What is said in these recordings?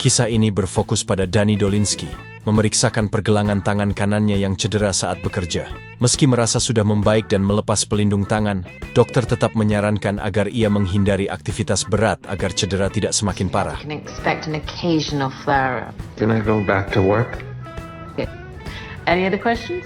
Kisah ini berfokus pada Danny Dolinsky, memeriksakan pergelangan tangan kanannya yang cedera saat bekerja. Meski merasa sudah membaik dan melepas pelindung tangan, dokter tetap menyarankan agar ia menghindari aktivitas berat agar cedera tidak semakin parah. Can expect an occasional flare-up. Can I go back to work? Any other questions?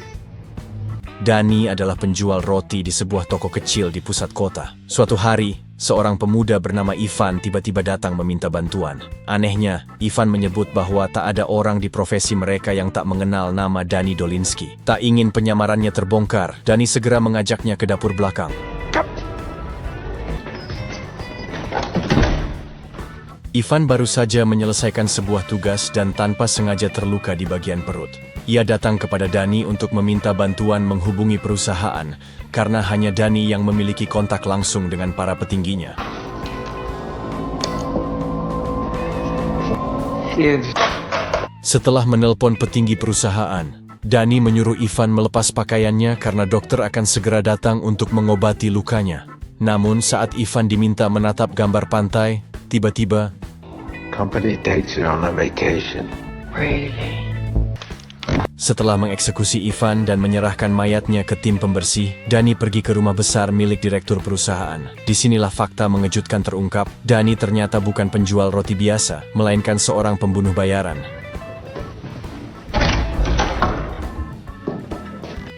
Danny adalah penjual roti di sebuah toko kecil di pusat kota. Suatu hari, seorang pemuda bernama Ivan tiba-tiba datang meminta bantuan. Anehnya, Ivan menyebut bahwa tak ada orang di profesi mereka yang tak mengenal nama Danny Dolinsky. Tak ingin penyamarannya terbongkar, Danny segera mengajaknya ke dapur belakang. Ivan baru saja menyelesaikan sebuah tugas dan tanpa sengaja terluka di bagian perut. Ia datang kepada Danny untuk meminta bantuan menghubungi perusahaan, karena hanya Danny yang memiliki kontak langsung dengan para petingginya. Setelah menelpon petinggi perusahaan, Danny menyuruh Ivan melepas pakaiannya karena dokter akan segera datang untuk mengobati lukanya. Namun saat Ivan diminta menatap gambar pantai, tiba-tiba Company takes you on a vacation. Really? setelah mengeksekusi Ivan dan menyerahkan mayatnya ke tim pembersih, Danny pergi ke rumah besar milik direktur perusahaan. Disinilah fakta mengejutkan terungkap, Danny ternyata bukan penjual roti biasa, melainkan seorang pembunuh bayaran.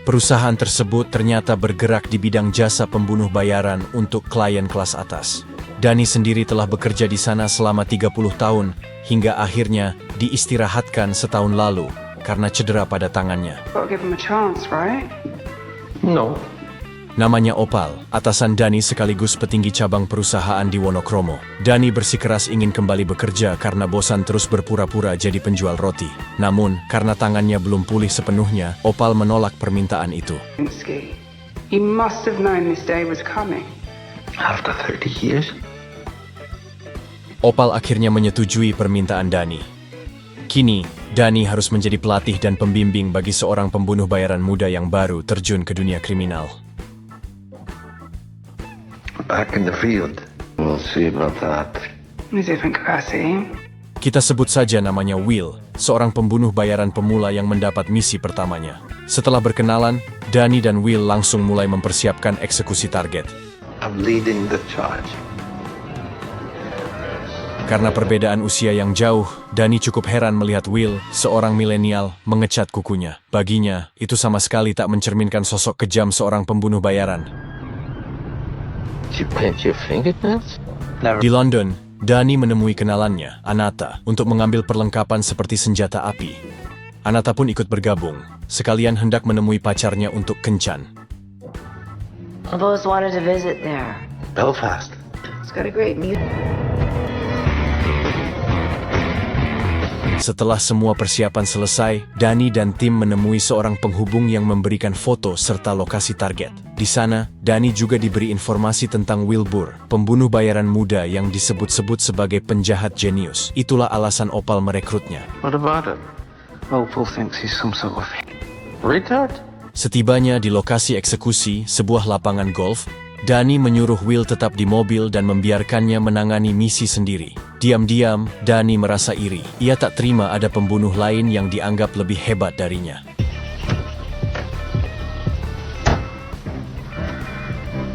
Perusahaan tersebut ternyata bergerak di bidang jasa pembunuh bayaran untuk klien kelas atas. Danny sendiri telah bekerja di sana selama 30 tahun, hingga akhirnya diistirahatkan setahun lalu karena cedera pada tangannya. Gotta give him a chance, right? No. Namanya Opal, atasan Danny sekaligus petinggi cabang perusahaan di Wonokromo. Danny bersikeras ingin kembali bekerja karena bosan terus berpura-pura jadi penjual roti. Namun, karena tangannya belum pulih sepenuhnya, Opal menolak permintaan itu. Dolinsky. He must have known this day was coming. After 30 years? Opal akhirnya menyetujui permintaan Danny. Kini, Danny harus menjadi pelatih dan pembimbing bagi seorang pembunuh bayaran muda yang baru terjun ke dunia kriminal. Back in the field. We'll see about that. In a different capacity. Kita sebut saja namanya Will, seorang pembunuh bayaran pemula yang mendapat misi pertamanya. Setelah berkenalan, Danny dan Will langsung mulai mempersiapkan eksekusi target. I'm leading the charge. Karena perbedaan usia yang jauh, Danny cukup heran melihat Will, seorang milenial, mengecat kukunya. Baginya, itu sama sekali tak mencerminkan sosok kejam seorang pembunuh bayaran. Did you paint your fingernails? Di London, Danny menemui kenalannya, Anata, untuk mengambil perlengkapan seperti senjata api. Anata pun ikut bergabung, sekalian hendak menemui pacarnya untuk kencan. I've always wanted to visit there. Belfast. It's got a great music. Setelah semua persiapan selesai, Danny dan tim menemui seorang penghubung yang memberikan foto serta lokasi target. Di sana, Danny juga diberi informasi tentang Wilbur, pembunuh bayaran muda yang disebut-sebut sebagai penjahat jenius. Itulah alasan Opal merekrutnya. What about it? Opal thinks he's some sort of Retard? Setibanya di lokasi eksekusi, sebuah lapangan golf, Danny menyuruh Will tetap di mobil dan membiarkannya menangani misi sendiri. Diam-diam, Danny merasa iri. Ia tak terima ada pembunuh lain yang dianggap lebih hebat darinya.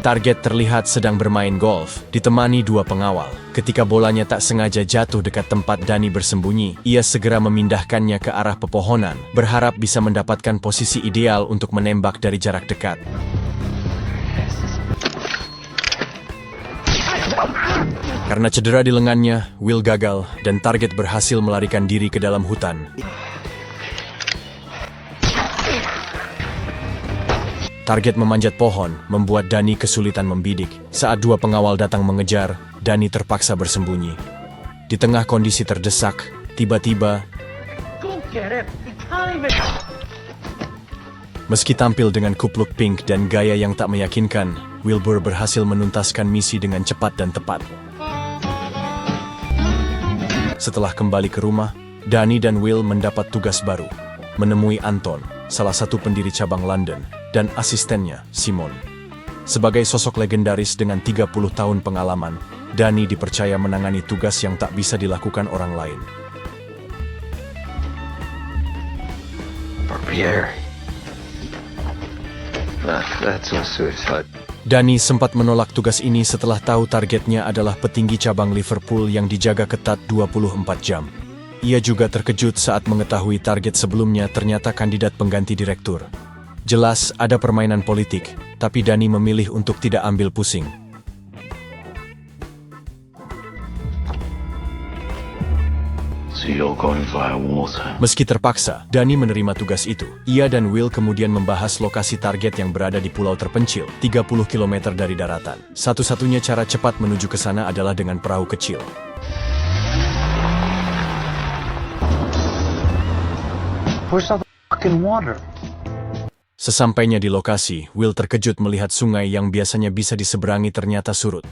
Target terlihat sedang bermain golf, ditemani dua pengawal. Ketika bolanya tak sengaja jatuh dekat tempat Danny bersembunyi, ia segera memindahkannya ke arah pepohonan, berharap bisa mendapatkan posisi ideal untuk menembak dari jarak dekat. Karena cedera di lengannya, Will gagal dan target berhasil melarikan diri ke dalam hutan. Target memanjat pohon, membuat Danny kesulitan membidik. Saat dua pengawal datang mengejar, Danny terpaksa bersembunyi. Di tengah kondisi terdesak, tiba-tiba, meski tampil dengan kupluk pink dan gaya yang tak meyakinkan, Wilbur berhasil menuntaskan misi dengan cepat dan tepat. Setelah kembali ke rumah, Danny dan Will mendapat tugas baru, menemui Anton, salah satu pendiri cabang London, dan asistennya, Simon. Sebagai sosok legendaris dengan 30 tahun pengalaman, Danny dipercaya menangani tugas yang tak bisa dilakukan orang lain. Pierre. That's no suicide. Danny sempat menolak tugas ini setelah tahu targetnya adalah petinggi cabang Liverpool yang dijaga ketat 24 jam. Ia juga terkejut saat mengetahui target sebelumnya ternyata kandidat pengganti direktur. Jelas ada permainan politik, tapi Danny memilih untuk tidak ambil pusing. So you're going via water. Meski terpaksa, Danny menerima tugas itu. Ia dan Will kemudian membahas lokasi target yang berada di pulau terpencil, 30 km dari daratan. Satu-satunya cara cepat menuju ke sana adalah dengan perahu kecil. Where's all the fucking water? Sesampainya di lokasi, Will terkejut melihat sungai yang biasanya bisa diseberangi ternyata surut.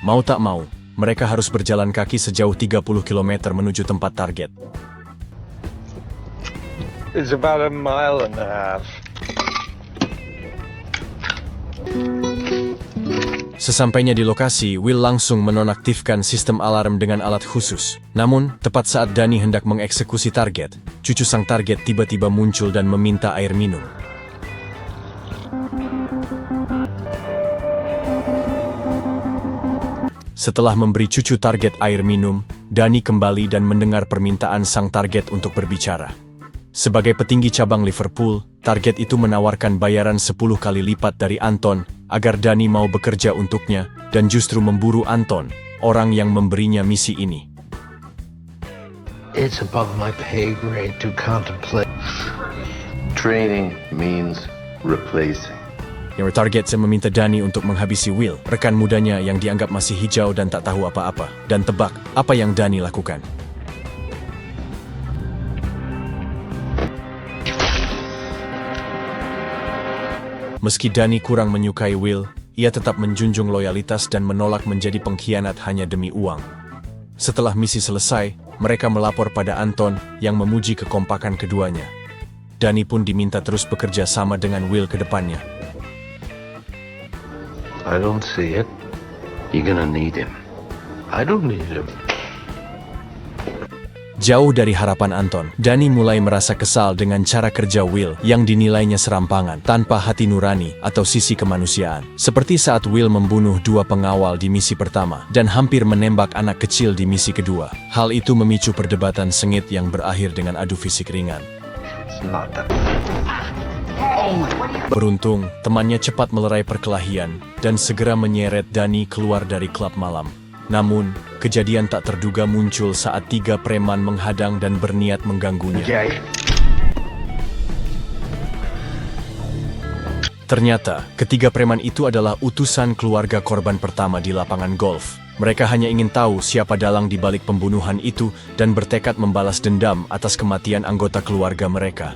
Mau tak mau, mereka harus berjalan kaki sejauh 30 km menuju tempat target. It's about a mile and a half. Sesampainya di lokasi, Will langsung menonaktifkan sistem alarm dengan alat khusus. Namun, tepat saat Danny hendak mengeksekusi target, cucu sang target tiba-tiba muncul dan meminta air minum. Setelah memberi cucu target air minum, Danny kembali dan mendengar permintaan sang target untuk berbicara. Sebagai petinggi cabang Liverpool, target itu menawarkan bayaran 10 kali lipat dari Anton agar Danny mau bekerja untuknya dan justru memburu Anton, orang yang memberinya misi ini. It's above my pay grade to contemplate. Training means replacing. Yang target meminta Danny untuk menghabisi Will, rekan mudanya yang dianggap masih hijau dan tak tahu apa-apa. Dan tebak, apa yang Danny lakukan? Meski Danny kurang menyukai Will, ia tetap menjunjung loyalitas dan menolak menjadi pengkhianat hanya demi uang. Setelah misi selesai, mereka melapor pada Anton yang memuji kekompakan keduanya. Danny pun diminta terus bekerja sama dengan Will ke depannya. I don't see it. You're gonna need him. I don't need him. Jauh dari harapan Anton, Danny mulai merasa kesal dengan cara kerja Will yang dinilainya serampangan, tanpa hati nurani atau sisi kemanusiaan. Seperti saat Will membunuh 2 pengawal di misi pertama dan hampir menembak anak kecil di misi kedua. Hal itu memicu perdebatan sengit yang berakhir dengan adu fisik ringan. It's not that. Beruntung, temannya cepat melerai perkelahian dan segera menyeret Danny keluar dari klub malam. Namun, kejadian tak terduga muncul saat 3 preman menghadang dan berniat mengganggunya. Ternyata, ketiga preman itu adalah utusan keluarga korban pertama di lapangan golf. Mereka hanya ingin tahu siapa dalang di balik pembunuhan itu dan bertekad membalas dendam atas kematian anggota keluarga mereka.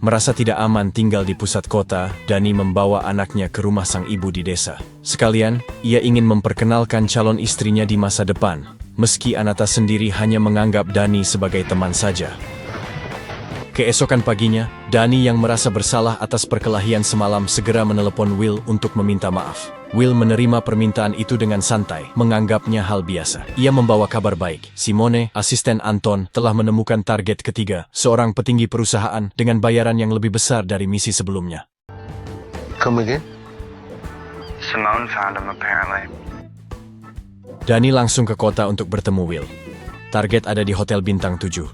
Merasa tidak aman tinggal di pusat kota, Danny membawa anaknya ke rumah sang ibu di desa. Sekalian, ia ingin memperkenalkan calon istrinya di masa depan, meski Anata sendiri hanya menganggap Danny sebagai teman saja. Keesokan paginya, Danny yang merasa bersalah atas perkelahian semalam segera menelepon Will untuk meminta maaf. Will menerima permintaan itu dengan santai, menganggapnya hal biasa. Ia membawa kabar baik. Simone, asisten Anton, telah menemukan target ketiga, seorang petinggi perusahaan dengan bayaran yang lebih besar dari misi sebelumnya. Come again? Simone found him apparently. Danny langsung ke kota untuk bertemu Will. Target ada di Hotel Bintang 7.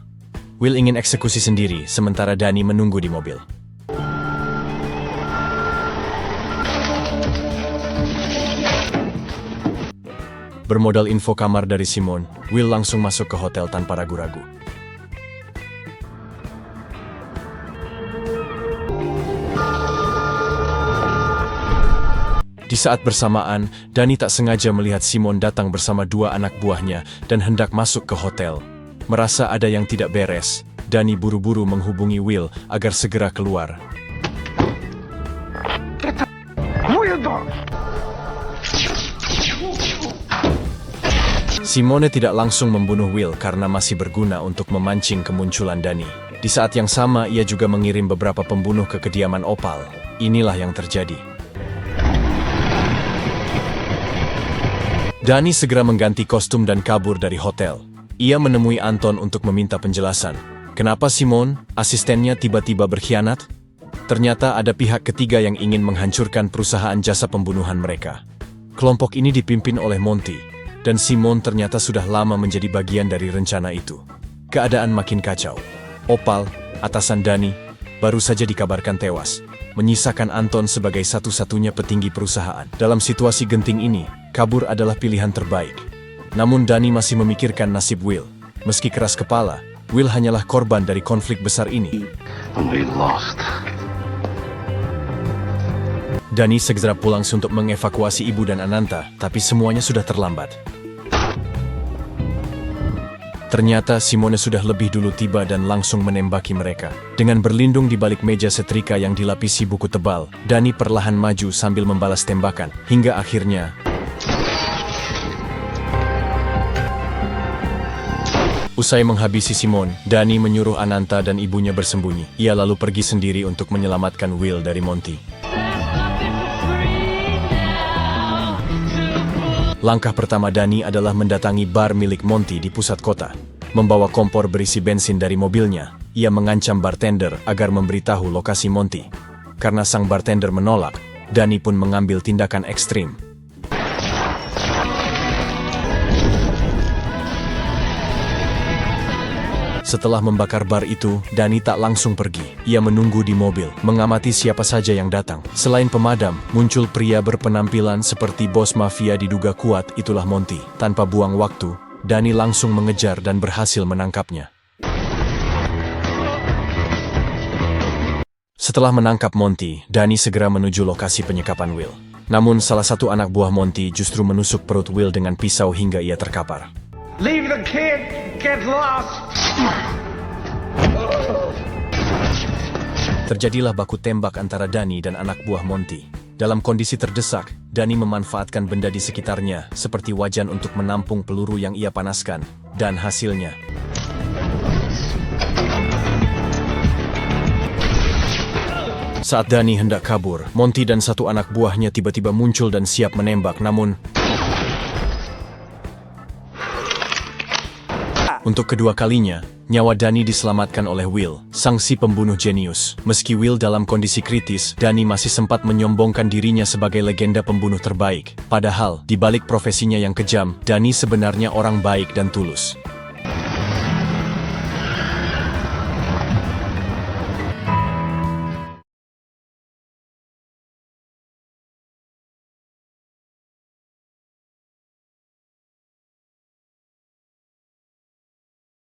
Will ingin eksekusi sendiri, sementara Danny menunggu di mobil. Bermodal info kamar dari Simone, Will langsung masuk ke hotel tanpa ragu-ragu. Di saat bersamaan, Danny tak sengaja melihat Simone datang bersama 2 anak buahnya dan hendak masuk ke hotel. Merasa ada yang tidak beres, Danny buru-buru menghubungi Will agar segera keluar. Simone tidak langsung membunuh Will karena masih berguna untuk memancing kemunculan Danny. Di saat yang sama, ia juga mengirim beberapa pembunuh ke kediaman Opal. Inilah yang terjadi. Danny segera mengganti kostum dan kabur dari hotel. Ia menemui Anton untuk meminta penjelasan. Kenapa Simone, asistennya, tiba-tiba berkhianat? Ternyata ada pihak ketiga yang ingin menghancurkan perusahaan jasa pembunuhan mereka. Kelompok ini dipimpin oleh Monty, dan Simone ternyata sudah lama menjadi bagian dari rencana itu. Keadaan makin kacau. Opal, atasan Dani, baru saja dikabarkan tewas, menyisakan Anton sebagai satu-satunya petinggi perusahaan. Dalam situasi genting ini, kabur adalah pilihan terbaik. Namun Dani masih memikirkan nasib Will. Meski keras kepala, Will hanyalah korban dari konflik besar ini. And we lost. Dani segera pulang untuk mengevakuasi ibu dan Ananta, tapi semuanya sudah terlambat. Ternyata Simone sudah lebih dulu tiba dan langsung menembaki mereka. Dengan berlindung di balik meja setrika yang dilapisi buku tebal, Dani perlahan maju sambil membalas tembakan, hingga akhirnya usai menghabisi Simone, Dani menyuruh Ananta dan ibunya bersembunyi. Ia lalu pergi sendiri untuk menyelamatkan Will dari Monty. Langkah pertama Dani adalah mendatangi bar milik Monty di pusat kota. Membawa kompor berisi bensin dari mobilnya, ia mengancam bartender agar memberitahu lokasi Monty. Karena sang bartender menolak, Dani pun mengambil tindakan ekstrim. Setelah membakar bar itu, Dani tak langsung pergi. Ia menunggu di mobil, mengamati siapa saja yang datang. Selain pemadam, muncul pria berpenampilan seperti bos mafia diduga kuat, itulah Monty. Tanpa buang waktu, Dani langsung mengejar dan berhasil menangkapnya. Setelah menangkap Monty, Dani segera menuju lokasi penyekapan Will. Namun salah satu anak buah Monty justru menusuk perut Will dengan pisau hingga ia terkapar. Leave the kid get lost. Terjadilah baku tembak antara Dani dan anak buah Monty. Dalam kondisi terdesak, Dani memanfaatkan benda di sekitarnya, seperti wajan untuk menampung peluru yang ia panaskan, dan hasilnya saat Dani hendak kabur, Monty dan satu anak buahnya tiba-tiba muncul dan siap menembak, namun untuk kedua kalinya, nyawa Dani diselamatkan oleh Will, sang si pembunuh jenius. Meski Will dalam kondisi kritis, Dani masih sempat menyombongkan dirinya sebagai legenda pembunuh terbaik. Padahal, di balik profesinya yang kejam, Dani sebenarnya orang baik dan tulus.